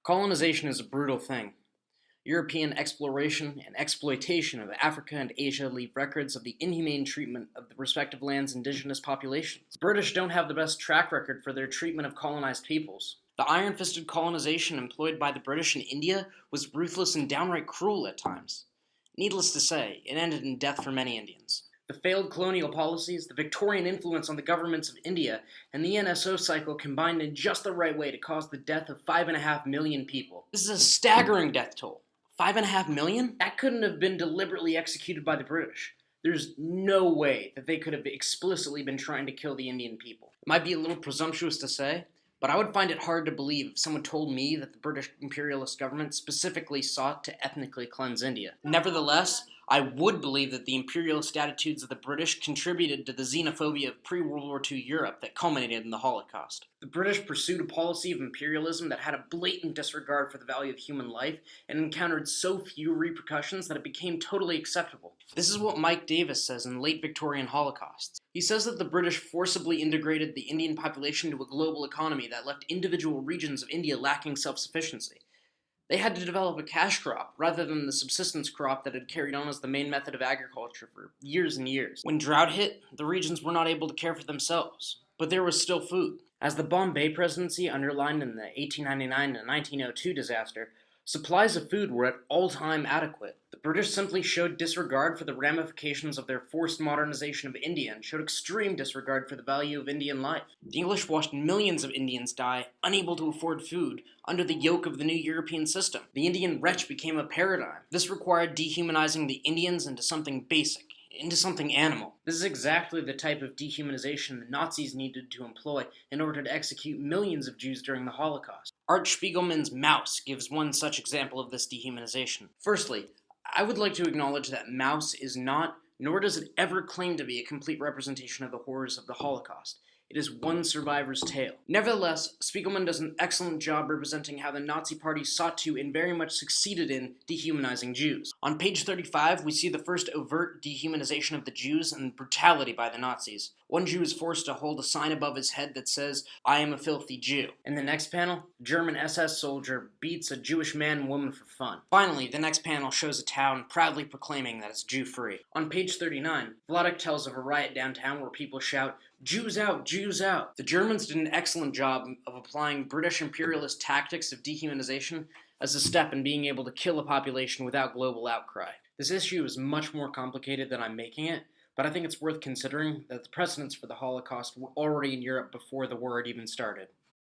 Colonization is a brutal thing. European exploration and exploitation of Africa and Asia leave records of the inhumane treatment of the respective lands' indigenous populations. The British don't have the best track record for their treatment of colonized peoples. The iron-fisted colonization employed by the British in India was ruthless and downright cruel at times. Needless to say, it ended in death for many Indians. The failed colonial policies, the Victorian influence on the governments of India, and the NSO cycle combined in just the right way to cause the death of 5.5 million people. This is a staggering death toll. 5.5 million? That couldn't have been deliberately executed by the British. There's no way that they could have explicitly been trying to kill the Indian people. It might be a little presumptuous to say, but I would find it hard to believe if someone told me that the British imperialist government specifically sought to ethnically cleanse India. Nevertheless, I would believe that the imperialist attitudes of the British contributed to the xenophobia of pre-World War II Europe that culminated in the Holocaust. The British pursued a policy of imperialism that had a blatant disregard for the value of human life and encountered so few repercussions that it became totally acceptable. This is what Mike Davis says in Late Victorian Holocausts. He says that the British forcibly integrated the Indian population to a global economy that left individual regions of India lacking self-sufficiency. They had to develop a cash crop rather than the subsistence crop that had carried on as the main method of agriculture for years and years. When drought hit, the regions were not able to care for themselves, but there was still food. As the Bombay Presidency underlined in the 1899 and 1902 disaster, supplies of food were at all-time adequate. The British simply showed disregard for the ramifications of their forced modernization of India and showed extreme disregard for the value of Indian life. The English watched millions of Indians die, unable to afford food, under the yoke of the new European system. The Indian wretch became a paradigm. This required dehumanizing the Indians into something basic, into something animal. This is exactly the type of dehumanization the Nazis needed to employ in order to execute millions of Jews during the Holocaust. Art Spiegelman's Maus gives one such example of this dehumanization. Firstly, I would like to acknowledge that Maus is not, nor does it ever claim to be, a complete representation of the horrors of the Holocaust. It is one survivor's tale. Nevertheless, Spiegelman does an excellent job representing how the Nazi Party sought to and very much succeeded in dehumanizing Jews. On page 35, we see the first overt dehumanization of the Jews and brutality by the Nazis. One Jew is forced to hold a sign above his head that says, "I am a filthy Jew." In the next panel, a German SS soldier beats a Jewish man and woman for fun. Finally, the next panel shows a town proudly proclaiming that it's Jew-free. On page 39, Vladek tells of a riot downtown where people shout, "Jews out, Jews out." The Germans did an excellent job of applying British imperialist tactics of dehumanization as a step in being able to kill a population without global outcry. This issue is much more complicated than I'm making it, but I think it's worth considering that the precedents for the Holocaust were already in Europe before the war had even started.